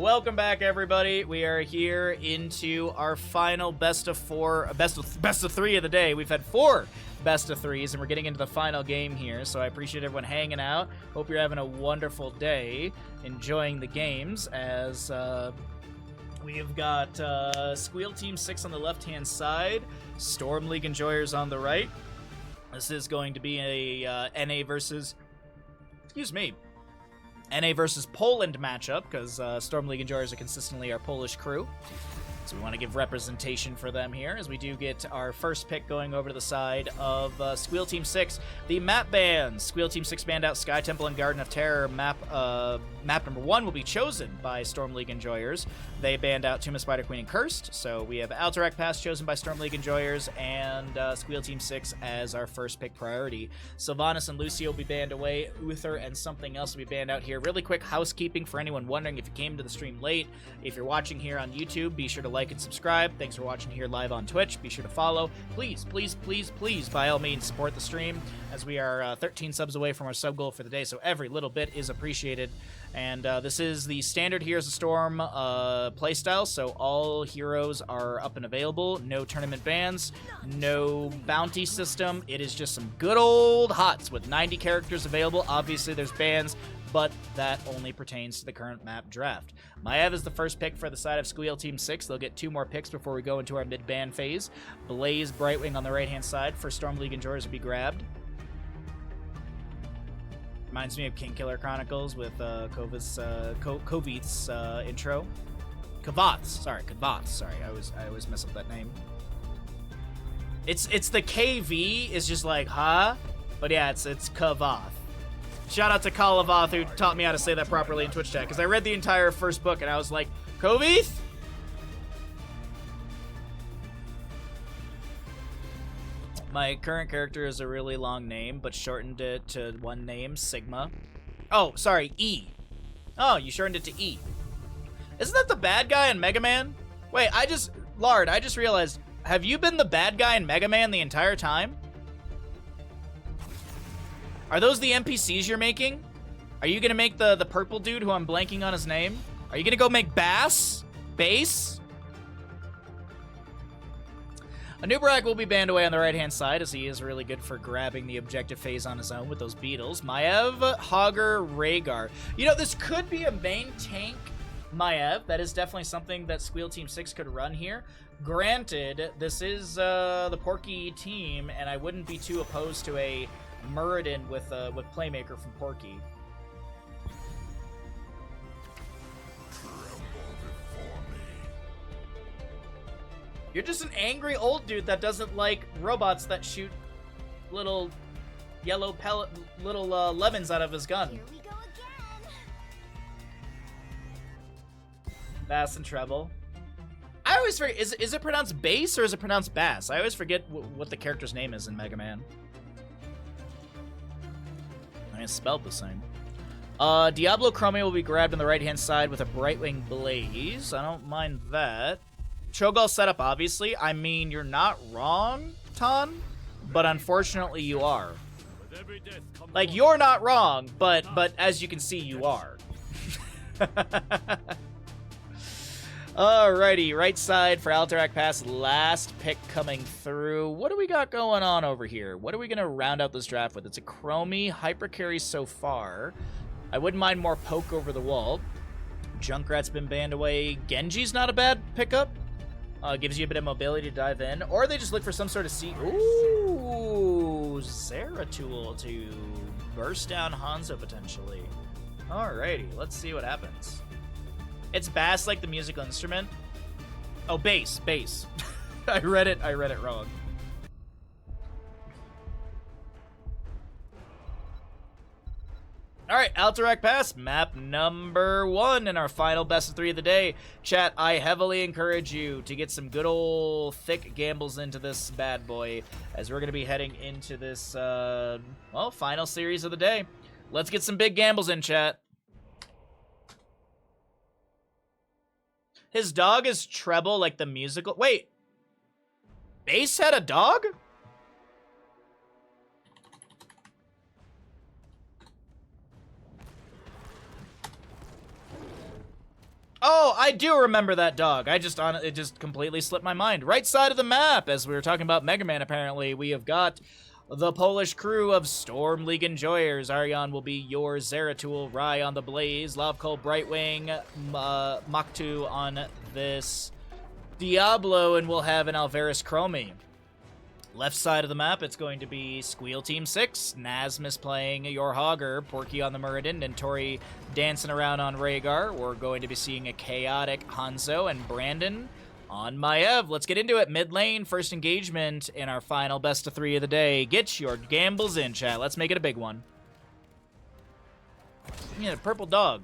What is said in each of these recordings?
Welcome back, everybody. We are here into our final best of three of the day. We've had 4 best of threes, and we're getting into the final game here. So I appreciate everyone hanging out. Hope you're having a wonderful day, enjoying the games. As we've got Squeal Team 6 on the left-hand side, Storm League Enjoyers on the right. This is going to be a NA versus Poland matchup, because Storm League Enjoyers are consistently our Polish crew. So we want to give representation for them here, as we do get our first pick going over to the side of Squeal Team 6. The map bans. Squeal Team 6 banned out Sky Temple and Garden of Terror. Map number 1 will be chosen by Storm League Enjoyers. They banned out Tomb of Spider Queen and Cursed. So we have Alterac Pass chosen by Storm League Enjoyers, and Squeal Team 6 as our first pick priority. Sylvanas and Lucio will be banned away. Uther and something else will be banned out here. Really quick housekeeping for anyone wondering if you came to the stream late. If you're watching here on YouTube, be sure to like and subscribe. Thanks for watching here live on Twitch. Be sure to follow. Please, please, please, please, by all means, support the stream, as we are 13 subs away from our sub goal for the day, so every little bit is appreciated. And this is the standard Heroes of Storm playstyle, so all heroes are up and available. No tournament bans, no bounty system. It is just some good old HOTS with 90 characters available. Obviously, there's bans, but that only pertains to the current map draft. Maev is the first pick for the side of Squeal Team 6. They'll get 2 more picks before we go into our mid-ban phase. Blaze Brightwing on the right-hand side for Storm League Enjoyers will be grabbed. Reminds me of Kingkiller Chronicles with Kovith's intro. Kavath's, sorry, I always mess up that name. It's the KV is just like, huh? But yeah, it's Kavath. Shout out to Kalavath, who taught me how to say that properly in Twitch chat, because I read the entire first book and I was like, Kovith? My current character is a really long name, but shortened it to one name, Sigma. Oh, sorry, E. Oh, you shortened it to E. Isn't that the bad guy in Mega Man? Wait, Lard, I just realized, have you been the bad guy in Mega Man the entire time? Are those the NPCs you're making? Are you gonna make the purple dude who I'm blanking on his name? Are you gonna go make Bass? Anubarak will be banned away on the right-hand side, as he is really good for grabbing the objective phase on his own with those beetles. Maev, Hogger, Rhaegar. You know, this could be a main tank Maev. That is definitely something that Squeal Team 6 could run here. Granted, this is the Porky team, and I wouldn't be too opposed to a Muradin with Playmaker from Porky. You're just an angry old dude that doesn't like robots that shoot little yellow lemons out of his gun. Here we go again. Bass and treble. I always forget, is it pronounced bass or is it pronounced bass? I always forget what the character's name is in Mega Man. I mean, it's spelled the same. Diablo Chromia will be grabbed on the right-hand side with a Brightwing Blaze. I don't mind that. Cho'Gall setup, obviously. I mean, you're not wrong, Ton, but unfortunately you are. Like, you're not wrong, but as you can see, you are. Alrighty, right side for Alterac Pass, last pick coming through. What do we got going on over here? What are we going to round out this draft with? It's a Chromie, Hyper Carry so far. I wouldn't mind more poke over the wall. Junkrat's been banned away. Genji's not a bad pickup. Gives you a bit of mobility to dive in. Or they just look for some sort of Ooh, Zeratul to burst down Hanzo potentially. Alrighty, let's see what happens. It's bass like the musical instrument. Oh, bass. I read it wrong. Alright, Alterac Pass, map number 1 in our final best of 3 of the day. Chat, I heavily encourage you to get some good old thick gambles into this bad boy, as we're going to be heading into this, well, final series of the day. Let's get some big gambles in, chat. His dog is treble like the musical. Wait, Bass had a dog? Oh, I do remember that dog. It just completely slipped my mind. Right side of the map, as we were talking about Mega Man, apparently, we have got the Polish crew of Storm League Enjoyers. Arion will be your Zeratul, Rai on the Blaze, Lavkol Brightwing, Maktu on this Diablo, and we'll have an Alvarez Chromie. Left side of the map, it's going to be Squeal Team 6, Nasmus playing your Hogger, Porky on the Muradin, and Tori dancing around on Rhaegar. We're going to be seeing a chaotic Hanzo and Brandon on Maiev. Let's get into it. Mid lane, first engagement in our final best of 3 of the day. Get your gambles in, chat. Let's make it a big one. Yeah, purple dog.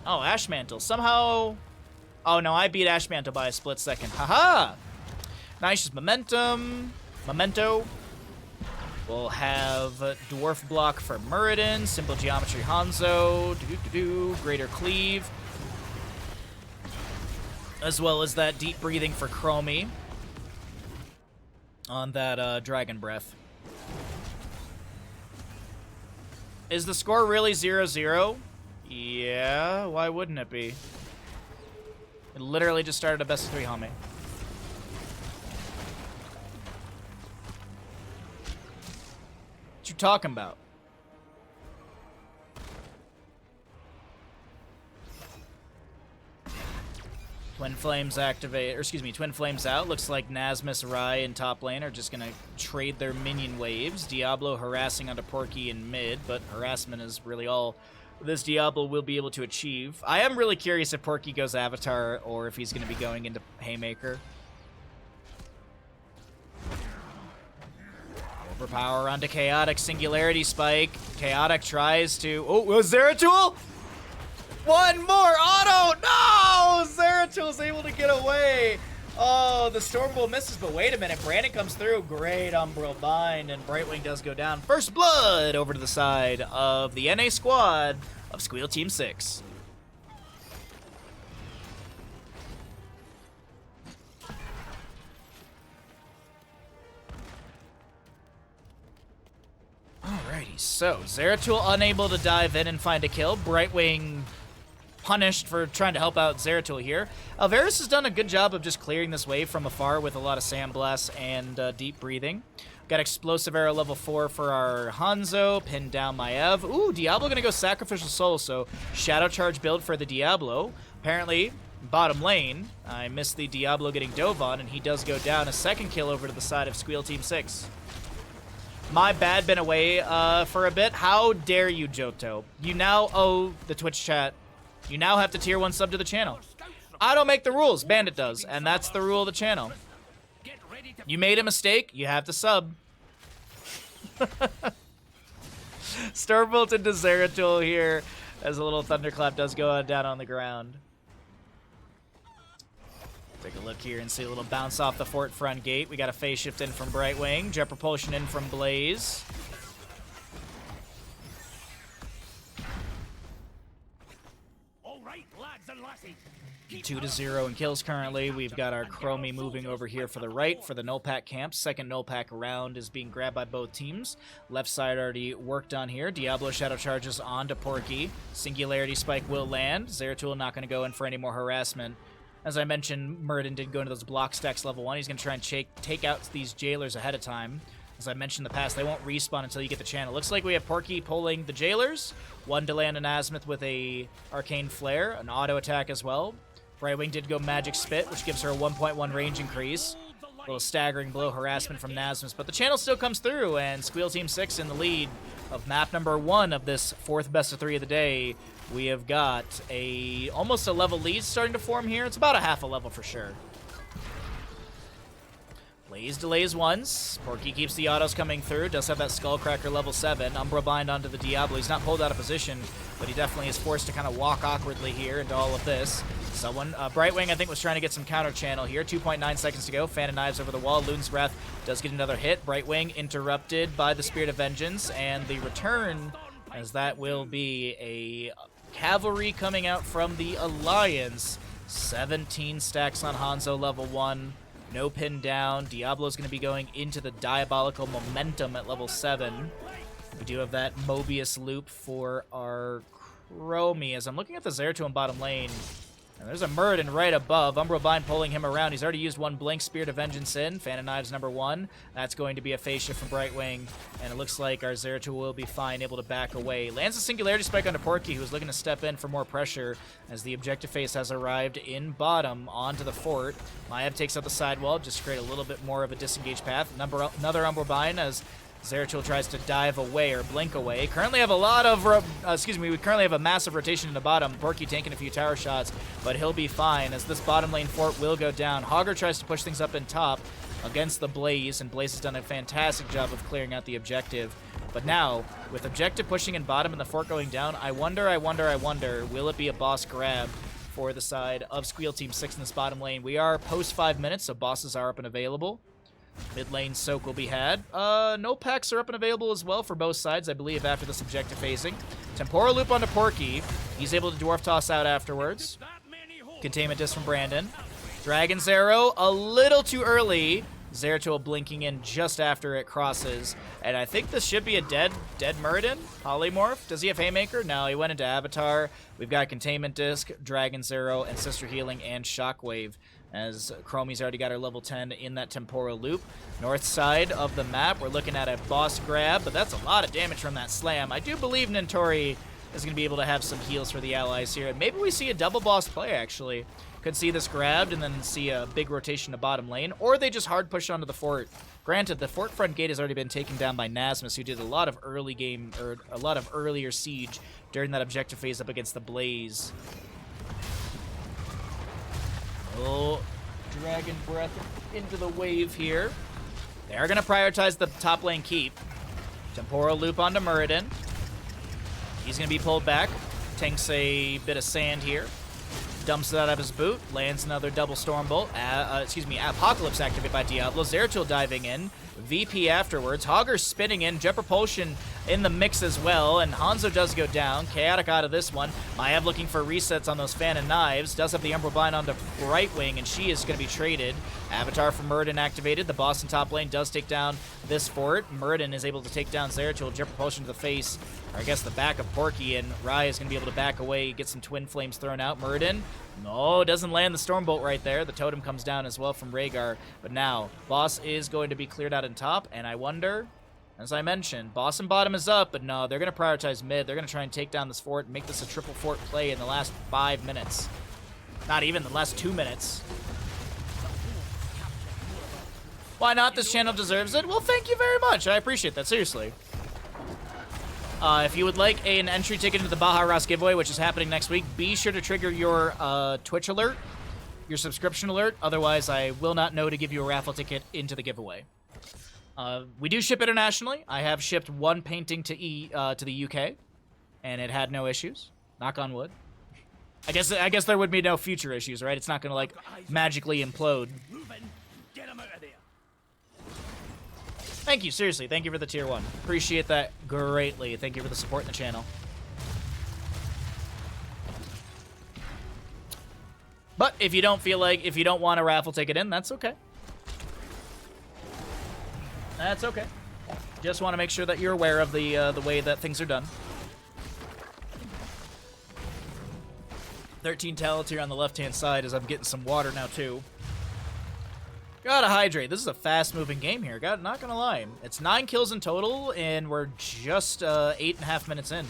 Oh, Ashmantle. Somehow... Oh, no, I beat Ashmantle by a split second. Haha! Nice momentum. Memento. We'll have Dwarf Block for Muradin. Simple Geometry Hanzo. Greater Cleave. As well as that Deep Breathing for Chromie on that Dragon Breath. Is the score really 0-0? Yeah, why wouldn't it be? It literally just started a best of 3, homie. What you talking about? Twin Flames activate, or excuse me, Twin Flames out. Looks like Nasmus, Rai, and top lane are just gonna trade their minion waves. Diablo harassing onto Porky in mid, but harassment is really all this Diablo will be able to achieve. I am really curious if Porky goes Avatar or if he's gonna be going into Haymaker. Overpower onto Chaotic, Singularity Spike. Chaotic tries to... Oh, Zeratul? One more auto! No! Zeratul's able to get away. Oh, the Stormbolt misses, but wait a minute. Brandon comes through. Great Umbral Bind, and Brightwing does go down. First blood over to the side of the NA squad of Squeal Team 6. Alrighty, so Zeratul unable to dive in and find a kill. Brightwing punished for trying to help out Zeratul here. Alvarez has done a good job of just clearing this wave from afar with a lot of Sandblast and Deep Breathing. Got Explosive Arrow level 4 for our Hanzo, pinned down Maiev. Ooh, Diablo gonna go Sacrificial Soul, so Shadow Charge build for the Diablo. Apparently, bottom lane, I missed the Diablo getting dove on, and he does go down. A second kill over to the side of Squeal Team 6. My bad, been away for a bit. How dare you, Johto? You now owe the Twitch chat. You now have to tier 1 sub to the channel. I don't make the rules, Bandit does, and that's the rule of the channel. You made a mistake, you have to sub. Starbolt into Zeratul here as a little thunderclap does go down on the ground. Take a look here and see a little bounce off the fort front gate. We got a phase shift in from Brightwing, Jet Propulsion in from Blaze. 2-0 in kills currently. We've got our Chromie moving over here for the right for the null pack camp. Second null pack around is being grabbed by both teams. Left side already worked on here. Diablo Shadow charges onto Porky. Singularity Spike will land. Zeratul not going to go in for any more harassment. As I mentioned, Muradin did go into those block stacks level 1. He's going to try and take out these jailers ahead of time. As I mentioned in the past, they won't respawn until you get the channel. Looks like we have Porky pulling the jailers. One to land an Azimuth with a Arcane Flare, an auto attack as well. Brightwing did go Magic Spit, which gives her a 1.1 range increase. A little staggering blow harassment from Nasmus, but the channel still comes through, and Squeal Team 6 in the lead of map number 1 of this 4th best of 3 of the day. We have got almost a level lead starting to form here. It's about a half a level for sure. Blaze delays once. Porky keeps the autos coming through. Does have that Skullcracker level 7. Umbra Bind onto the Diablo. He's not pulled out of position, but he definitely is forced to kind of walk awkwardly here into all of this. Brightwing, I think, was trying to get some counter channel here. 2.9 seconds to go. Fan of Knives over the wall. Loon's Breath does get another hit. Brightwing interrupted by the Spirit of Vengeance, and the return, as that will be a cavalry coming out from the Alliance. 17 stacks on Hanzo level 1. No pin down. Diablo's going to be going into the Diabolical Momentum at level 7. We do have that Mobius loop for our Chromie. As I'm looking at the Zeratul in bottom lane, And there's a Muradin right above. Umbrobind pulling him around. He's already used one Blink Spirit of Vengeance in. Fan of Knives #1. That's going to be a phase shift from Brightwing. And it looks like our Zeratul will be fine, able to back away. Lands a Singularity Spike onto Porky, who's looking to step in for more pressure as the objective phase has arrived in bottom onto the fort. Maiev takes out the sidewall, just to create a little bit more of a disengaged path. Another Umbrobind as Zeratul tries to dive away or blink away. Currently have a lot of, we currently have a massive rotation in the bottom. Porky tanking a few tower shots, but he'll be fine as this bottom lane fort will go down. Hogger tries to push things up in top against the Blaze, and Blaze has done a fantastic job of clearing out the objective. But now, with objective pushing in bottom and the fort going down, I wonder, will it be a boss grab for the side of Squeal Team 6 in this bottom lane? We are post 5 minutes, so bosses are up and available. Mid lane soak will be had. No packs are up and available as well for both sides, I believe, after this objective phasing. Temporal Loop onto Porky. He's able to Dwarf Toss out afterwards. Containment Disc from Brandon. Dragon's Arrow, a little too early. Zeratul blinking in just after it crosses. And I think this should be a dead Muradin. Polymorph. Does he have Haymaker? No, he went into Avatar. We've got Containment Disc, Dragon's Arrow, and Sister Healing and Shockwave, as Chromie's already got her level 10 in that Temporal Loop. North side of the map, we're looking at a boss grab, but that's a lot of damage from that slam. I do believe Nintori is going to be able to have some heals for the allies here. And maybe we see a double boss play, actually. Could see this grabbed and then see a big rotation to bottom lane, or they just hard push onto the fort. Granted, the fort front gate has already been taken down by Nasmus, who did a lot of early game, or a lot of earlier siege during that objective phase up against the Blaze. Oh, Dragon Breath into the wave here. They're going to prioritize the top lane keep. Temporal Loop onto Muradin. He's going to be pulled back. Tanks a bit of sand here. Dumps it out of his boot. Lands another double Stormbolt. Apocalypse activated by Diablo. Zeratul diving in. VP afterwards. Hogger spinning in. Jet Propulsion in the mix as well, and Hanzo does go down. Chaotic out of this one. Maiev looking for resets on those Fan and Knives. Does have the Umbrobind onto Brightwing, and she is going to be traded. Avatar from Muradin activated. The boss in top lane does take down this fort. Muradin is able to take down Zeratul. Jet Propulsion to the face, or I guess the back of Porky, and Rai is going to be able to back away, get some Twin Flames thrown out. Muradin, no, doesn't land the Stormbolt right there. The totem comes down as well from Rhaegar, but now boss is going to be cleared out in top, and I wonder, as I mentioned, boss and bottom is up, but no, they're going to prioritize mid. They're going to try and take down this fort and make this a triple fort play in the last 5 minutes. Not even the last 2 minutes. Why not? This channel deserves it. Well, thank you very much. I appreciate that, seriously. If you would like an entry ticket into the Baja Ross giveaway, which is happening next week, be sure to trigger your Twitch alert, your subscription alert. Otherwise, I will not know to give you a raffle ticket into the giveaway. We do ship internationally. I have shipped one painting to the UK, and it had no issues. Knock on wood. I guess there would be no future issues, right? It's not going to like magically implode. Thank you, seriously. Thank you for the tier 1. Appreciate that greatly. Thank you for the support in the channel. But if you don't want a raffle ticket in, that's okay. That's okay. Just want to make sure that you're aware of the way that things are done. 13 talents here on the left-hand side as I'm getting some water now, too. Gotta hydrate. This is a fast-moving game here. Not gonna lie. It's 9 kills in total, and we're just 8.5 minutes in.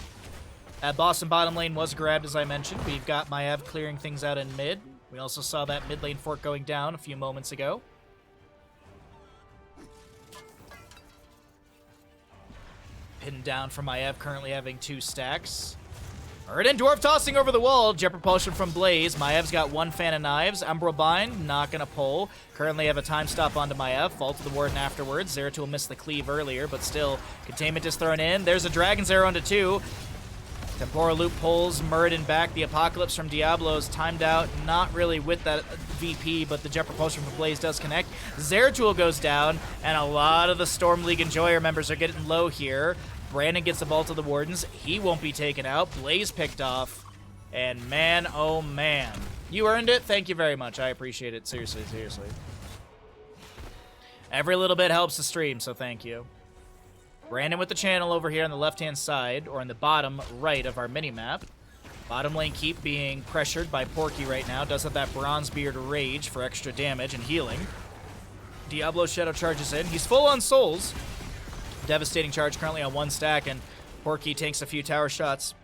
Boss and bottom lane was grabbed, as I mentioned. We've got Maiev clearing things out in mid. We also saw that mid lane fort going down a few moments ago. Pinned down from Maiev, currently having 2 stacks. Muradin Dwarf tossing over the wall. Jet Propulsion from Blaze. Maev's got 1 Fan of Knives. Umbrobind, not going to pull. Currently have a time stop onto Maiev. Fall to the Warden afterwards. Zeratul missed the cleave earlier, but still, Containment is thrown in. There's a Dragon's Arrow onto 2. Temporal Loop pulls Muradin back. The Apocalypse from Diablo's timed out. Not really with that VP, but the Jet Propulsion from Blaze does connect. Zeratul goes down, and a lot of the Storm League Enjoyer members are getting low here. Brandon gets the ball to the Wardens. He won't be taken out. Blaze picked off. And man, oh man. You earned it. Thank you very much. I appreciate it. Seriously, seriously. Every little bit helps the stream, so thank you. Brandon with the channel over here on the left-hand side, or in the bottom right of our mini-map. Bottom lane keep being pressured by Porky right now. Does have that Bronzebeard Rage for extra damage and healing. Diablo Shadow charges in. He's full on souls. Devastating charge currently on 1 stack, and Porky tanks a few tower shots.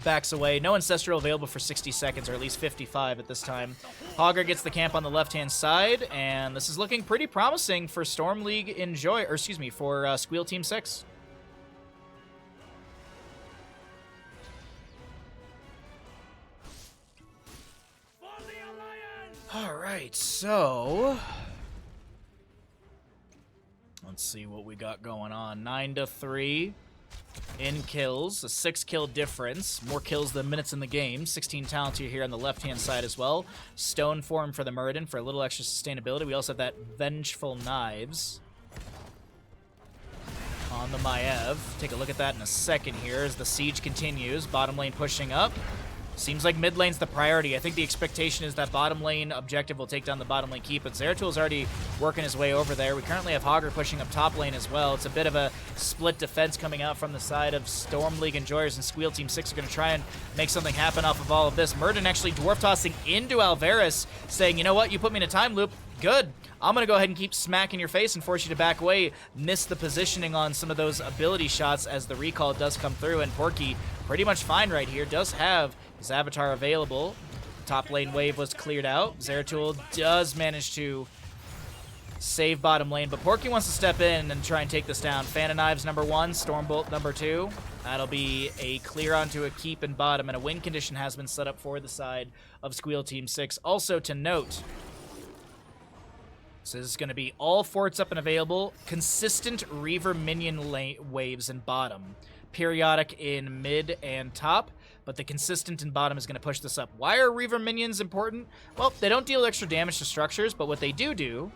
Backs away. No Ancestral available for 60 seconds, or at least 55 at this time. Hogger gets the camp on the left-hand side, and this is looking pretty promising for Storm League Enjoy, or excuse me, for Squeal Team 6. Alright, so let's see what we got going on. 9-3 in kills, a 6-kill difference. More kills than minutes in the game. 16 talent here on the left-hand side as well. Stone form for the Muradin for a little extra sustainability. We also have that Vengeful Knives on the Maiev. Take a look at that in a second here as the siege continues. Bottom lane pushing up. Seems like mid lane's the priority. I think the expectation is that bottom lane objective will take down the bottom lane keep, but Zeratul already working his way over there. We currently have Hogger pushing up top lane as well. It's a bit of a split defense coming out from the side of Storm League Enjoyers, and Squeal Team 6 are going to try and make something happen off of all of this. Murden actually dwarf tossing into Alvarez, saying, you know what, you put me in a time loop, good. I'm going to go ahead and keep smacking your face and force you to back away. Miss the positioning on some of those ability shots as the recall does come through, and Porky pretty much fine right here. Does have his avatar available. Top lane wave was cleared out. Zeratul does manage to save bottom lane, but Porky wants to step in and try and take this down. Fan of Knives number 1, Stormbolt number 2. That'll be a clear onto a keep in bottom, and a win condition has been set up for the side of Squeal Team 6. Also to note, this is going to be all forts up and available, consistent Reaver minion waves in bottom, periodic in mid and top, but the consistent in bottom is going to push this up. Why are Reaver minions important? Well, they don't deal extra damage to structures, but what they do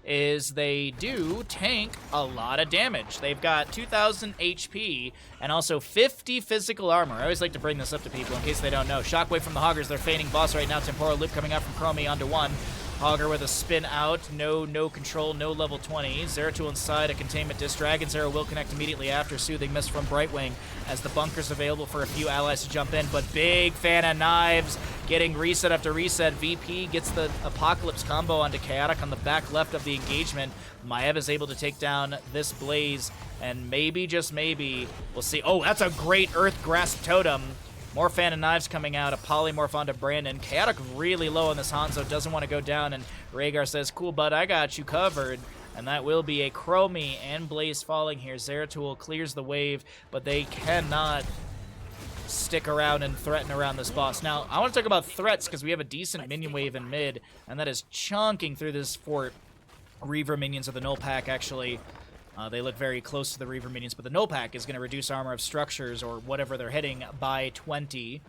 is they do tank a lot of damage. They've got 2,000 HP and also 50 physical armor. I always like to bring this up to people in case they don't know. Shockwave from the Hoggers, they're feigning boss right now. Temporal Loop coming out from Chromie onto 1. Hogger with a spin out, no control, no level 20. Zeratul inside a containment disc. Dragon's Arrow will connect immediately after. Soothing Mist from Brightwing as the bunker's available for a few allies to jump in, but big fan of Knives getting reset after reset. VP gets the Apocalypse combo onto Chaotic on the back left of the engagement. Maiev is able to take down this Blaze, and maybe, just maybe, we'll see. Oh, that's a great Earth Grasp Totem. More Fan of Knives coming out, a polymorph onto Brandon. Chaotic really low on this Hanzo, doesn't want to go down, and Rhaegar says, cool, bud, I got you covered. And that will be a Chromie and Blaze falling here. Zeratul clears the wave, but they cannot stick around and threaten around this boss. Now, I want to talk about threats because we have a decent minion wave in mid, and that is chunking through this fort. Reaver minions of the Null Pack, actually. They look very close to the Reaver minions, but the Null Pack is going to reduce armor of structures or whatever they're hitting by 20,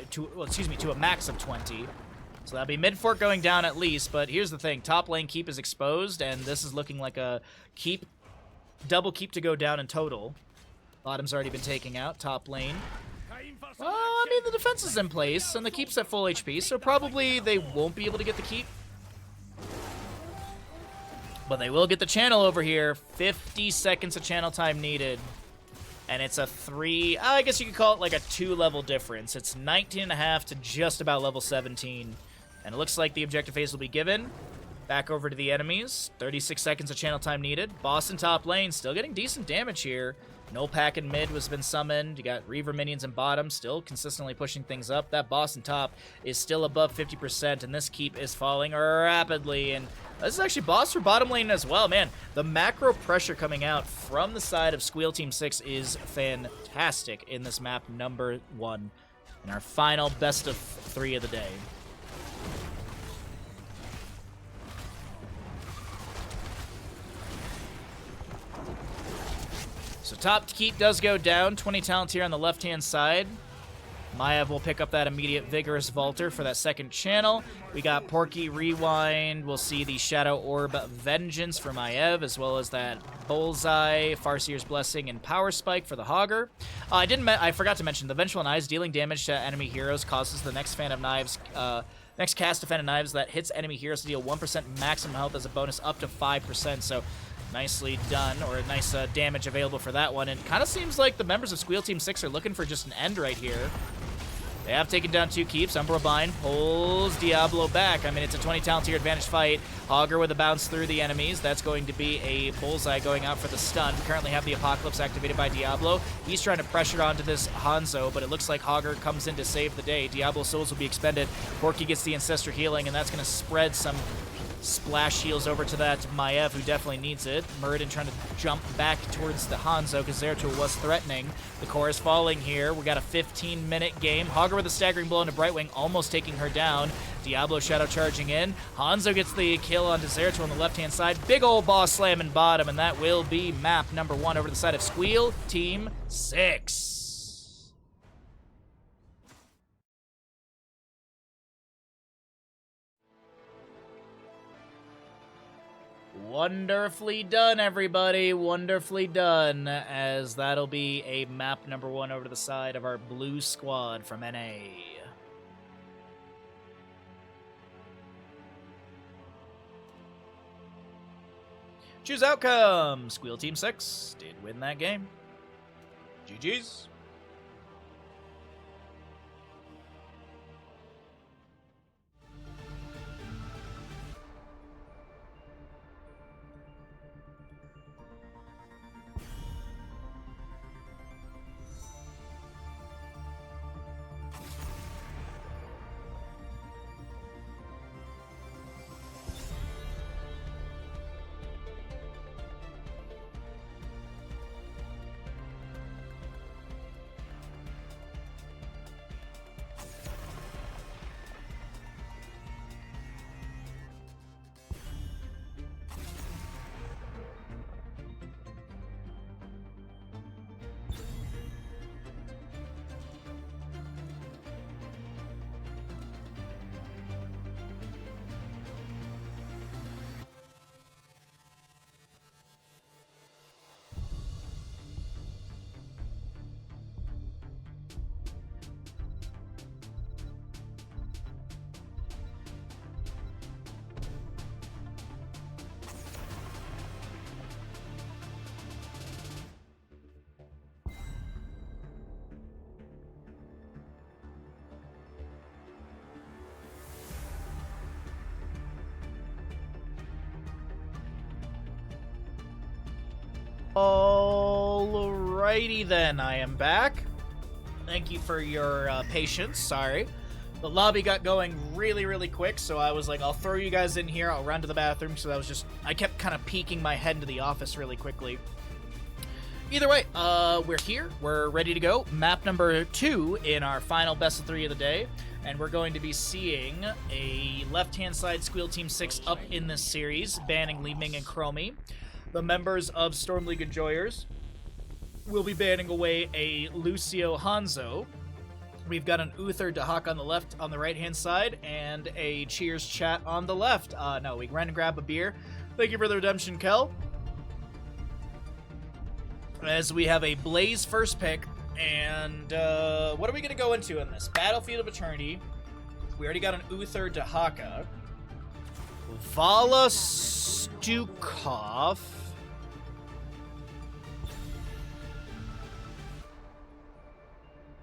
to a max of 20. So that'll be mid-fort going down at least, but here's the thing. Top lane keep is exposed, and this is looking like a keep, double keep to go down in total. Bottom's already been taken out. Top lane. Well, I mean, the defense is in place, and the keep's at full HP, so probably they won't be able to get the keep. But they will get the channel over here. 50 seconds of channel time needed. And it's a 3, I guess you could call it like a 2-level difference. It's 19.5 to just about level 17. And it looks like the objective phase will be given. Back over to the enemies. 36 seconds of channel time needed. Boss in top lane, still getting decent damage here. Null Pack in mid has been summoned. You got Reaver minions in bottom, still consistently pushing things up. That boss in top is still above 50%, and this keep is falling rapidly. And this is actually boss for bottom lane as well. Man, the macro pressure coming out from the side of Squeal Team 6 is fantastic in this map number 1. And our final best of 3 of the day. So top keep does go down. 20 talents here on the left-hand side. Maiev will pick up that immediate Vigorous Vaulter for that second channel. We got Porky Rewind. We'll see the Shadow Orb Vengeance for Maiev, as well as that Bullseye, Farseer's Blessing, and Power Spike for the Hogger. I forgot to mention, the Vengeful Knives dealing damage to enemy heroes causes the next Fan of Knives, next cast of Fan of Knives that hits enemy heroes to deal 1% maximum health as a bonus up to 5%. So Nicely done, or nice damage available for that one. And kind of seems like the members of Squeal Team 6 are looking for just an end right here. They have taken down 2 keeps. Umbra Bind pulls Diablo back. I mean, it's a 20 talent tier advantage fight. Hogger with a bounce through the enemies. That's going to be a bullseye going out for the stun. We currently have the Apocalypse activated by Diablo. He's trying to pressure onto this Hanzo, but it looks like Hogger comes in to save the day. Diablo's souls will be expended. Porky gets the Ancestor healing, and that's going to spread some splash heals over to that Maiev, who definitely needs it. Muradin trying to jump back towards the Hanzo because Zeratul was threatening. The core is falling here. We got a 15-minute game. Hogger with a staggering blow into Brightwing, almost taking her down. Diablo Shadow charging in. Hanzo gets the kill onto Zeratul on the left-hand side. Big old boss slam in bottom, and that will be map number 1 over the side of Squeal Team 6. Wonderfully done, everybody. Wonderfully done, as that'll be a map number 1 over to the side of our blue squad from NA. Choose outcome. Squeal Team 6 did win that game. GG's. Alrighty then, I am back. Thank you for your patience. Sorry. The lobby got going really, really quick, so I was like, I'll throw you guys in here, I'll run to the bathroom, so I kept kind of peeking my head into the office really quickly. Either way, we're here, we're ready to go. Map number 2 in our final best of 3 of the day, and we're going to be seeing a left-hand side Squeal Team 6 up in this series, banning Li Ming and Chromie. The members of Storm League Enjoyers will be banning away a Lucio Hanzo. We've got an Uther Dahak on the left, on the right-hand side, and a Cheers chat on the left. No, we ran and grab a beer. Thank you for the redemption, Kel. As we have a Blaze first pick, and what are we going to go into in this? Battlefield of Eternity. We already got an Uther Dahaka. Vala Stukov.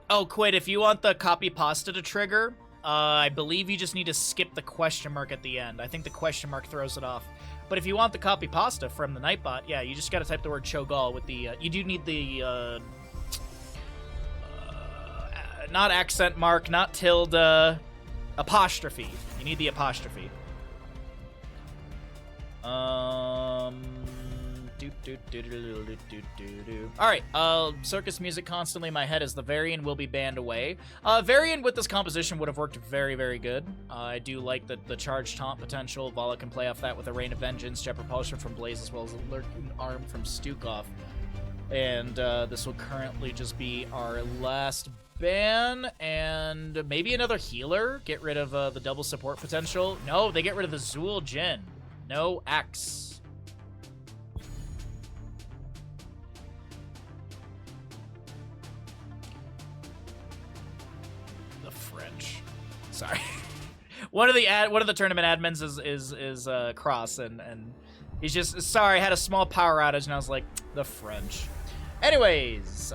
Oh, Quid, if you want the copy pasta to trigger, I believe you just need to skip the question mark at the end. I think the question mark throws it off. But if you want the copy pasta from the Nightbot, yeah, you just gotta type the word Cho'Gall with the, you do need the, not accent mark, not tilde, apostrophe. You need the apostrophe. Alright, circus music constantly in my head as the Varian will be banned away. Varian with this composition would have worked very, very good. I do like the charge taunt potential. Vala can play off that with a Rain of Vengeance, Jet Propulsion from Blaze, as well as a Lurking Arm from Stukov. And this will currently just be our last ban, and maybe another healer. Get rid of the double support potential. No, they get rid of the Zool Jin. No X. Sorry. One of the tournament admins is Cross, and He's just, sorry, I had a small power outage, and I was like, the French. Anyways,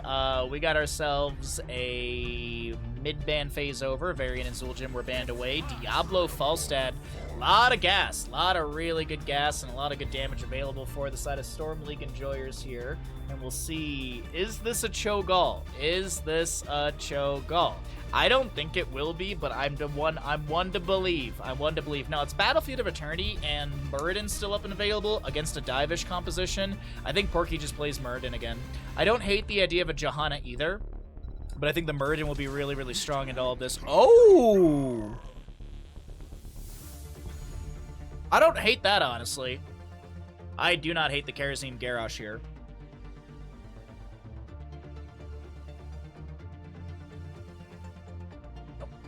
we got ourselves a mid-ban phase over. Varian and Zul'jin were banned away. Diablo Falstad, a lot of gas. A lot of really good gas and a lot of good damage available for the side of Storm League Enjoyers here. And we'll see, is this a Cho'Gall? Is this a Cho'Gall? I don't think it will be, but I'm one to believe. I'm one to believe. Now, it's Battlefield of Eternity, and Muradin's still up and available against a Divish composition. I think Porky just plays Muradin again. I don't hate the idea of a Johanna either, but I think the Muradin will be really, really strong into all of this. Oh! I don't hate that, honestly. I do not hate the Karazim Garrosh here.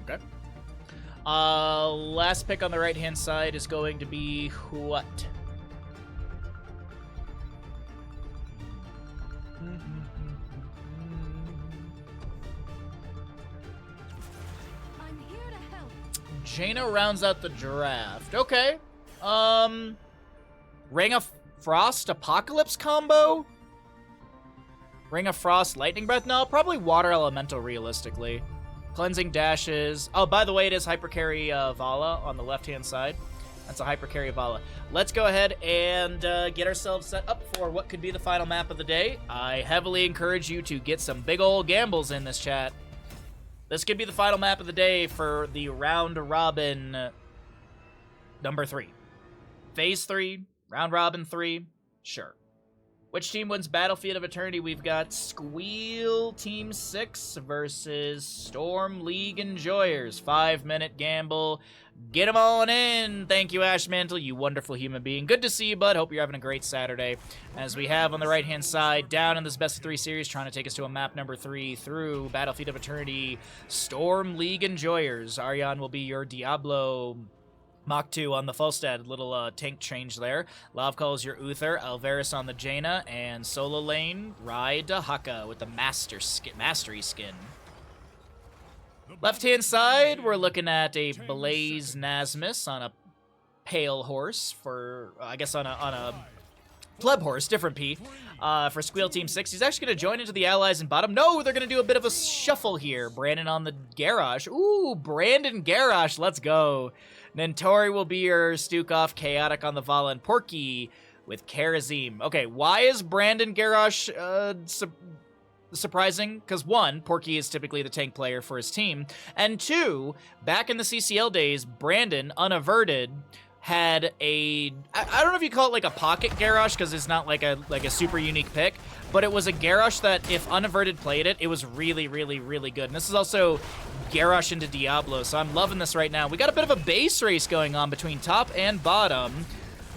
Okay. Last pick on the right-hand side is going to be what? I'm here to help. Jaina rounds out the draft. Okay. Ring of Frost Apocalypse combo? Ring of Frost Lightning Breath? No, probably Water Elemental realistically. Cleansing dashes. Oh, by the way, it is Hyper Carry Vala on the left-hand side. That's a Hyper Carry Vala. Let's go ahead and get ourselves set up for what could be the final map of the day. I heavily encourage you to get some big ol' gambles in this chat. This could be the final map of the day for the round robin number 3. Phase 3, round robin 3, sure. Which team wins Battlefield of Eternity? We've got Squeal Team 6 versus Storm League Enjoyers. 5-minute gamble. Get them on in. Thank you, Ashmantle, you wonderful human being. Good to see you, bud. Hope you're having a great Saturday. As we have on the right-hand side, down in this best of 3 series, trying to take us to a map number 3 through Battlefield of Eternity, Storm League Enjoyers. Aryan will be your Diablo Mach 2 on the Falstad, little tank change there. Lavcall is your Uther, Alvarez on the Jaina, and solo lane, Ride to Haka with the Mastery skin. Left-hand side, we're looking at a Blaze Nasmus on a Pale Horse for, I guess on a Pleb Horse, different P, for Squeal Team 6. He's actually going to join into the allies in bottom. No, they're going to do a bit of a shuffle here. Brandon on the Garrosh. Ooh, Brandon Garrosh, let's go. Nentori will be your Stukov, Chaotic on the Vala, and Porky with Karazim. Okay, why is Brandon Garrosh surprising? Because 1, Porky is typically the tank player for his team, and 2, back in the CCL days, Brandon, unaverted, had a, I don't know if you call it like a pocket Garrosh, because it's not like a super unique pick, but it was a Garrosh that if unaverted played it, it was really, really, really good. And this is also Garrosh into Diablo, so I'm loving this right now. We got a bit of a base race going on between top and bottom.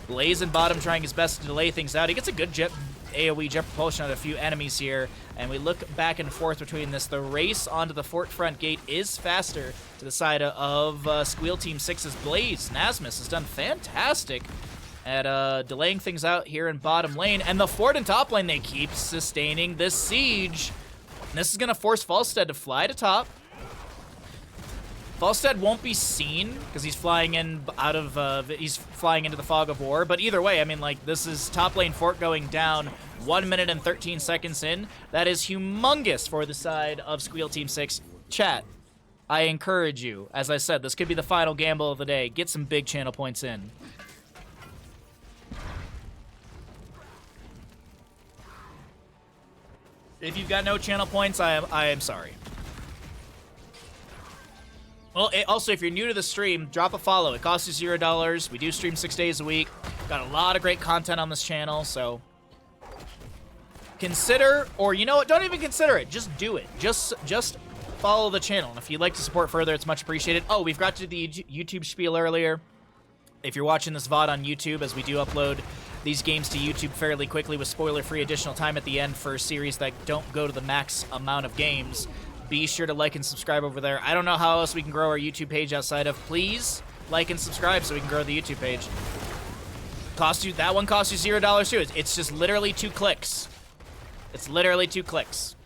Blaze in bottom trying his best to delay things out. He gets a good AoE jet propulsion on a few enemies here, and we look back and forth between this. The race onto the fort front gate is faster to the side of Squeal Team 6's Blaze. Nasmus has done fantastic at delaying things out here in bottom lane, and the fort and top lane, they keep sustaining this siege. And this is going to force Falstad to fly to top. Falstad won't be seen because he's flying in he's flying into the fog of war. But either way, I mean, like, this is top lane fort going down 1 minute and 13 seconds in. That is humongous for the side of Squeal Team 6. Chat, I encourage you, as I said, this could be the final gamble of the day. Get some big channel points in. If you've got no channel points, I am sorry. Well, also, if you're new to the stream, drop a follow. It costs you $0. We do stream 6 days a week. Got a lot of great content on this channel, so consider, or you know what, don't even consider it. Just do it. Just follow the channel. And if you'd like to support further, it's much appreciated. Oh, we've got to the YouTube spiel earlier. If you're watching this VOD on YouTube, as we do upload these games to YouTube fairly quickly with spoiler-free additional time at the end for series that don't go to the max amount of games, be sure to like and subscribe over there. I don't know how else we can grow our YouTube page outside of please like and subscribe so we can grow the YouTube page. That one costs you $0 too. It's just literally 2 clicks. It's literally 2 clicks.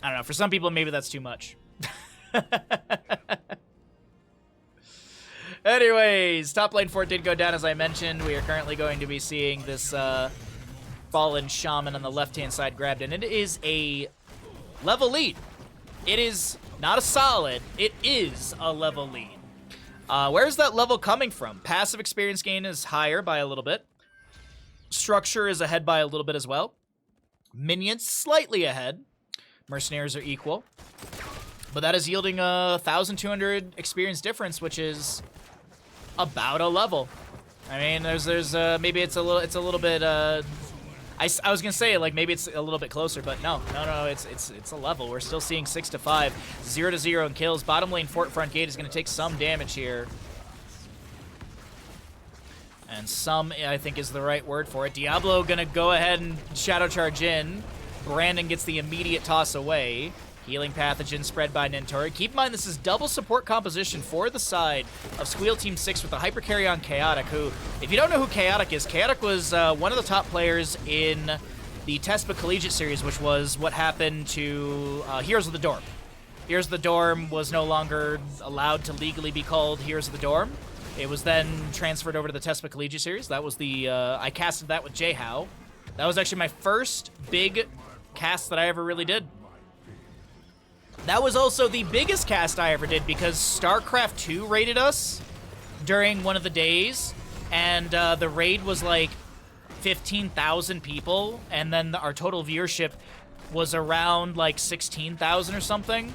I don't know. For some people, maybe that's too much. Anyways, top lane fort did go down, as I mentioned. We are currently going to be seeing this fallen shaman on the left-hand side grabbed, and it is a level lead. It is not a solid, it is a level lead. Where's that level coming from? Passive experience gain is higher by a little bit. Structure is ahead by a little bit as well. Minions slightly ahead. Mercenaries are equal. But that is yielding a 1,200 experience difference, which is about a level. I mean, there's maybe it's a little bit. I was gonna say like maybe it's a little bit closer, but no, it's a level. We're still seeing 6 to 5, 0 to 0 in kills. Bottom lane fort front gate is gonna take some damage here. And some, I think, is the right word for it. Diablo gonna go ahead and shadow charge in. Brandon gets the immediate toss away. Healing pathogen spread by Nintori. Keep in mind, this is double support composition for the side of Squeal Team 6 with the hyper carry on Chaotic, who, if you don't know who Chaotic is, Chaotic was one of the top players in the TESPA Collegiate Series, which was what happened to Heroes of the Dorm. Heroes of the Dorm was no longer allowed to legally be called Heroes of the Dorm. It was then transferred over to the TESPA Collegiate Series. That was the, I casted that with J-How. That was actually my first big cast that I ever really did. That was also the biggest cast I ever did because StarCraft 2 raided us during one of the days, and the raid was like 15,000 people, and then our total viewership was around like 16,000 or something.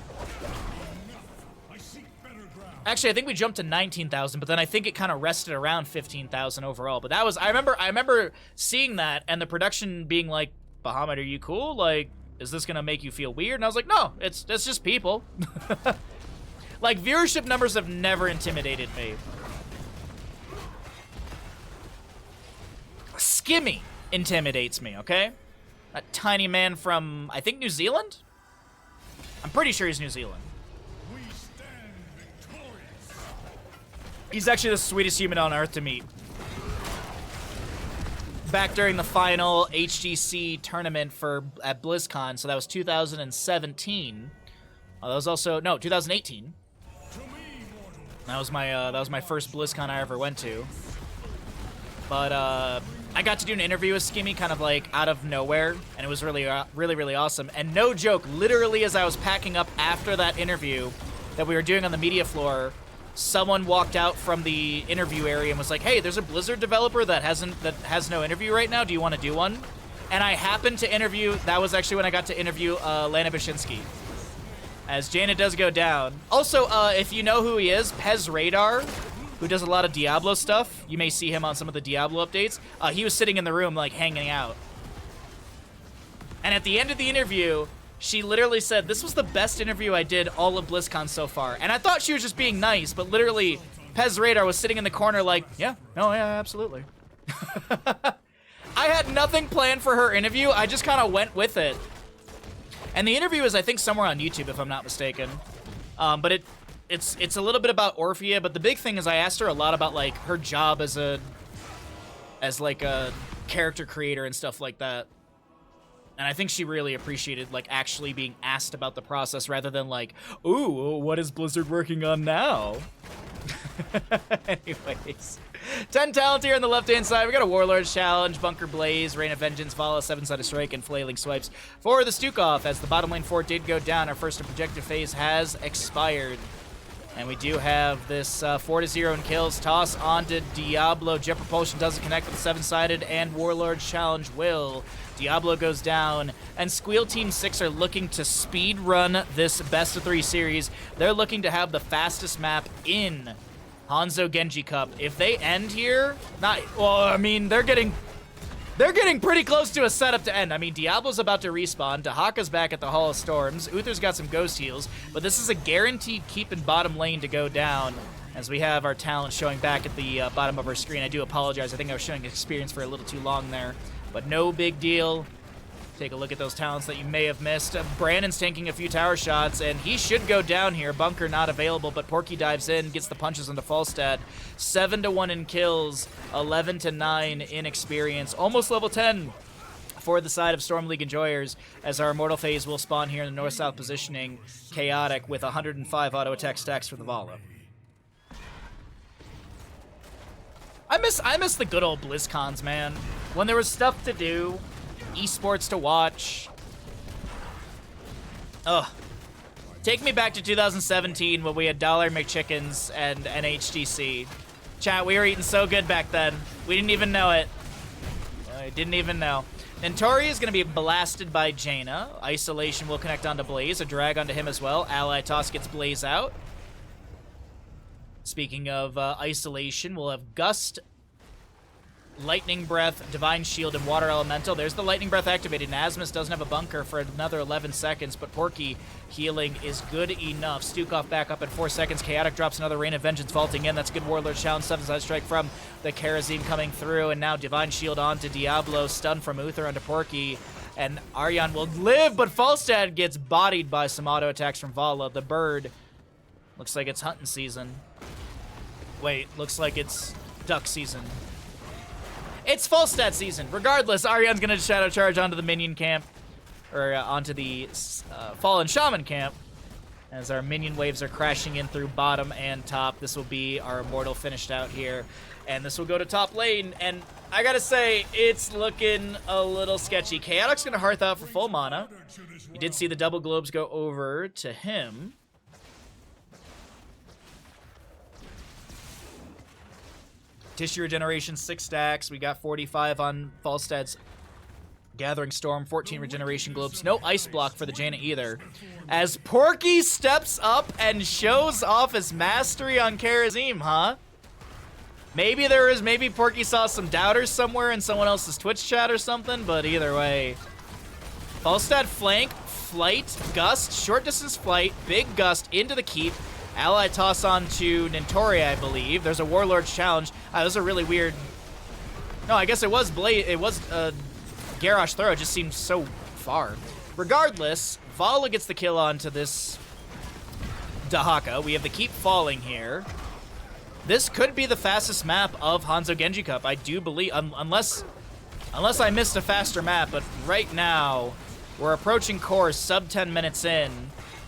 Actually, I think we jumped to 19,000, but then I think it kind of rested around 15,000 overall. But that was, I remember seeing that and the production being like, Bahamut, are you cool? Like, is this gonna make you feel weird? And I was like, no, it's just people. Like, viewership numbers have never intimidated me. Skimmy intimidates me, okay? That tiny man from, I think, New Zealand? I'm pretty sure he's New Zealand. He's actually the sweetest human on Earth to meet. Back during the final HGC tournament at BlizzCon, so that was 2017. That was also 2018. That was my first BlizzCon I ever went to. But I got to do an interview with Skimmy kind of like out of nowhere, and it was really awesome. And no joke, literally as I was packing up after that interview that we were doing on the media floor, someone walked out from the interview area and was like, hey, there's a Blizzard developer that has no interview right now. Do you want to do one? And I happened to interview, that was actually when I got to interview Lana Bashinsky. As Jaina does go down. Also, if you know who he is, Pez Radar, who does a lot of Diablo stuff. You may see him on some of the Diablo updates. He was sitting in the room, like, hanging out. And at the end of the interview, she literally said, this was the best interview I did all of BlizzCon so far. And I thought she was just being nice, but literally, Pez Radar was sitting in the corner like, yeah, absolutely. I had nothing planned for her interview. I just kind of went with it. And the interview is, I think, somewhere on YouTube, if I'm not mistaken. But it's a little bit about Orphea, but the big thing is I asked her a lot about, like, her job as a character creator and stuff like that. And I think she really appreciated, like, actually being asked about the process rather than, like, ooh, what is Blizzard working on now? Anyways. 10 talent here on the left-hand side. We got a Warlord's Challenge, Bunker Blaze, Rain of Vengeance, Vala, 7-sided Strike, and Flailing Swipes for the Stukov. As the bottom lane fort did go down, our first objective phase has expired. And we do have this 4-0 in kills. Toss onto Diablo. Jet Propulsion doesn't connect with the 7-sided, and Warlord's Challenge will. Diablo goes down, and Squeal Team 6 are looking to speed run this best-of-3 series. They're looking to have the fastest map in Hanzo Genji Cup. If they end here, I mean, they're getting pretty close to a setup to end. I mean, Diablo's about to respawn. Dahaka's back at the Hall of Storms. Uther's got some ghost heals, but this is a guaranteed keep in bottom lane to go down as we have our talent showing back at the bottom of our screen. I do apologize. I think I was showing experience for a little too long there, but no big deal. Take a look at those talents that you may have missed. Brandon's tanking a few tower shots, and he should go down here. Bunker not available, but Porky dives in, gets the punches into Falstad. 7-1 in kills, 11-9 in experience. Almost level 10 for the side of Storm League Enjoyers, as our Immortal Phase will spawn here in the north-south positioning. Chaotic with 105 auto attack stacks for the Vala. I miss the good old BlizzCons, man. When there was stuff to do, esports to watch. Ugh. Take me back to 2017 when we had Dollar McChickens and HTC. Chat, we were eating so good back then. We didn't even know it. I didn't even know. Nentori is going to be blasted by Jaina. Isolation will connect onto Blaze. A drag onto him as well. Ally toss gets Blaze out. Speaking of Isolation, we'll have Gust, Lightning Breath, Divine Shield, and Water Elemental. There's the Lightning Breath activated, and Asmus doesn't have a bunker for another 11 seconds, but Porky healing is good enough. Stukov back up at 4 seconds. Chaotic drops another Rain of Vengeance vaulting in. That's a good Warlord challenge. 7-side strike from the Karazim coming through, and now Divine Shield onto Diablo. Stun from Uther onto Porky, and Aryan will live, but Falstad gets bodied by some auto attacks from Vala. The bird looks like it's hunting season. Wait, looks like it's duck season. It's Falstad season. Regardless, Aryan's going to Shadow Charge onto the minion camp, or onto the Fallen Shaman camp, as our minion waves are crashing in through bottom and top. This will be our Immortal finished out here, and this will go to top lane, and I gotta say, it's looking a little sketchy. Chaotic's going to Hearth out for full mana. You did see the double globes go over to him. Tissue Regeneration, 6 stacks. We got 45 on Falstad's Gathering Storm, 14 Regeneration Globes. No Ice Block for the Jaina either. As Porky steps up and shows off his mastery on Karazim, huh? Maybe Porky saw some doubters somewhere in someone else's Twitch chat or something, but either way. Falstad flank, flight, gust, short distance flight, big gust into the keep. Ally toss on to Nentori, I believe. There's a Warlord's challenge. That was a really weird... No, I guess it was Garrosh throw. It just seemed so far. Regardless, Vala gets the kill onto this Dahaka. We have the keep falling here. This could be the fastest map of Hanzo Genji Cup. I do believe, unless I missed a faster map, but right now, we're approaching core sub 10 minutes in.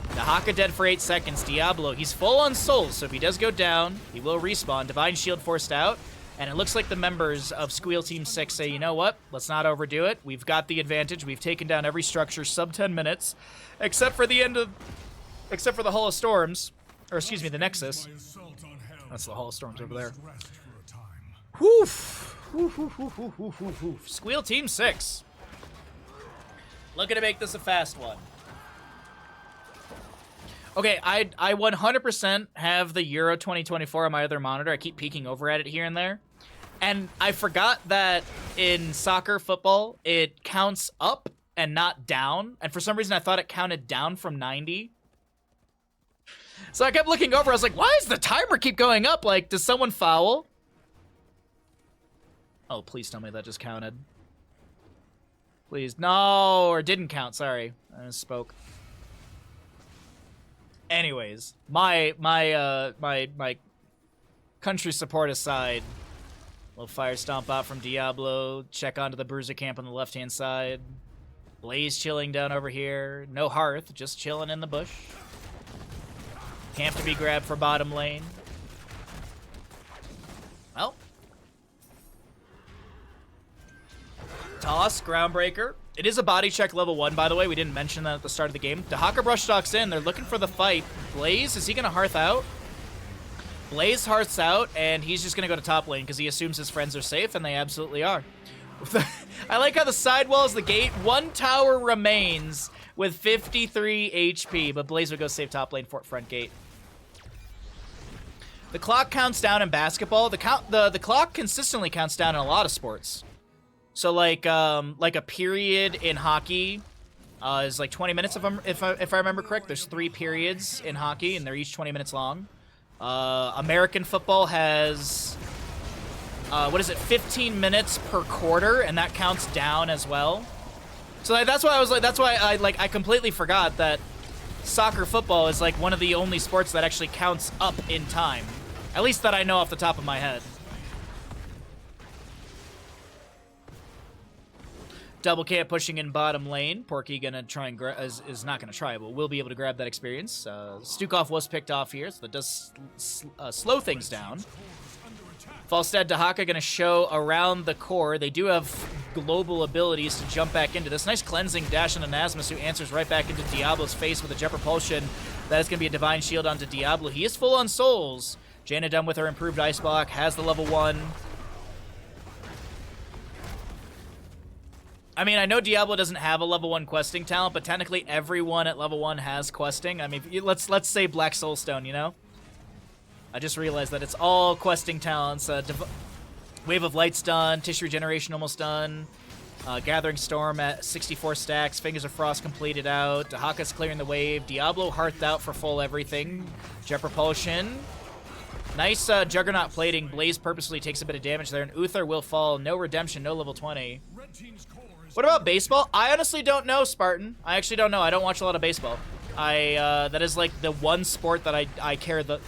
Dahaka dead for 8 seconds. Diablo, he's full on souls, so if he does go down, he will respawn. Divine Shield forced out, and it looks like the members of Squeal Team 6 say, you know what, let's not overdo it. We've got the advantage. We've taken down every structure sub 10 minutes, except for the Hall of Storms, or excuse me, the Nexus. That's the Hall of Storms over there. Woof. Squeal Team 6. Looking to make this a fast one. Okay, I 100% have the Euro 2024 on my other monitor. I keep peeking over at it here and there. And I forgot that in soccer, football, it counts up and not down. And for some reason, I thought it counted down from 90. So I kept looking over. I was like, why does the timer keep going up? Like, does someone foul? Oh, please tell me that just counted. Please. No, or didn't count. Sorry. I misspoke. Anyways, my country support aside, little fire stomp out from Diablo, check onto the Bruiser camp on the left-hand side. Blaze chilling down over here. No Hearth, just chilling in the bush. Camp to be grabbed for bottom lane. Well. Toss, Groundbreaker. It is a body check level 1, by the way. We didn't mention that at the start of the game. Dahaka brush stalks in. They're looking for the fight. Blaze, is he going to Hearth out? Blaze Hearths out, and he's just going to go to top lane because he assumes his friends are safe, and they absolutely are. I like how the sidewall is the gate. 1 tower remains with 53 HP, but Blaze would go save top lane for front gate. The clock counts down in basketball. The clock consistently counts down in a lot of sports. So like a period in hockey is like 20 minutes if I remember correct. There's 3 periods in hockey and they're each 20 minutes long. American football has 15 minutes per quarter, and that counts down as well. So that's why I completely forgot that soccer football is like one of the only sports that actually counts up in time. At least that I know off the top of my head. Double camp pushing in bottom lane. Porky gonna try and is not gonna try, but will be able to grab that experience. Stukov was picked off here, so that does slow things down. Falstad Dahaka going to show around the core. They do have global abilities to jump back into this. Nice cleansing dash on Anasmus, who answers right back into Diablo's face with a Jet Propulsion. That is going to be a Divine Shield onto Diablo. He is full on souls. Jaina done with her improved Ice Block, has the level 1. I mean, I know Diablo doesn't have a level 1 questing talent, but technically everyone at level 1 has questing. I mean, let's say Black Soulstone, you know? I just realized that it's all questing talents. Wave of Light's done, Tissue Regeneration almost done, Gathering Storm at 64 stacks, Fingers of Frost completed out, Dahaka's clearing the wave, Diablo Hearthed out for full everything, Jet Propulsion. Nice Juggernaut plating. Blaze purposely takes a bit of damage there, and Uther will fall. No redemption, no level 20. What about baseball? I honestly don't know, Spartan. I actually don't know. I don't watch a lot of baseball. That is like the one sport that I care the...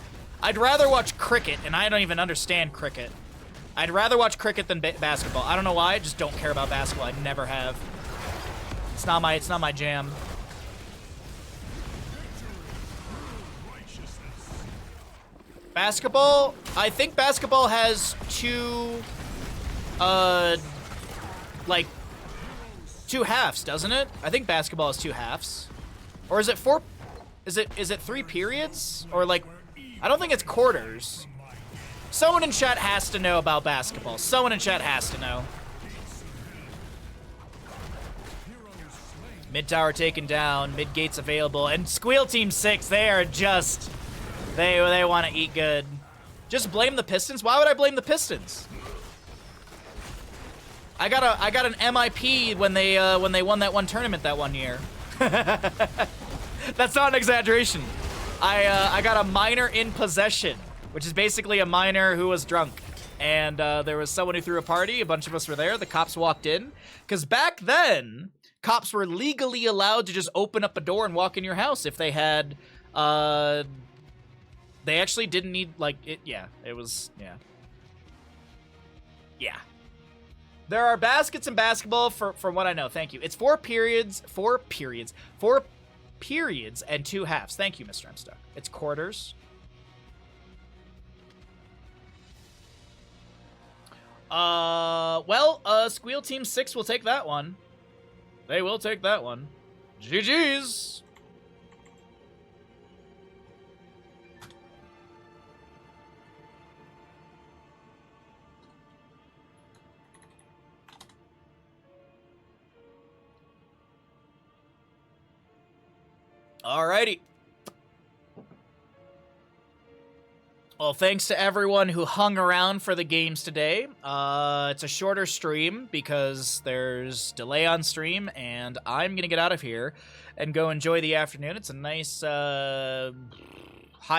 I'd rather watch cricket, and I don't even understand cricket. I'd rather watch cricket than basketball. I don't know why. I just don't care about basketball. I never have. It's not my jam. Basketball, I think basketball has two halves, doesn't it? I think basketball has 2 halves. Or is it 4? Is it 3 periods? Or like, I don't think it's quarters. Someone in chat has to know about basketball. Someone in chat has to know. Mid tower taken down, mid gates available, and Squeal Team 6, they are just... They want to eat good. Just blame the Pistons? Why would I blame the Pistons? I got an MIP when they won that one tournament that one year. That's not an exaggeration. I got a minor in possession, which is basically a minor who was drunk. And there was someone who threw a party. A bunch of us were there. The cops walked in. Because back then, cops were legally allowed to just open up a door and walk in your house if they had... They actually didn't need, like, it, yeah, it was, yeah. Yeah. There are baskets in basketball, from what I know, thank you. It's 4 periods and 2 halves. Thank you, Mr. Mstuck. It's quarters. Squeal Team 6 will take that one. They will take that one. GG's. Alrighty. Well, thanks to everyone who hung around for the games today. It's a shorter stream because there's delay on stream, and I'm going to get out of here and go enjoy the afternoon. It's a nice high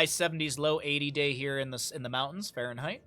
70s, low 80 day here in the mountains, Fahrenheit.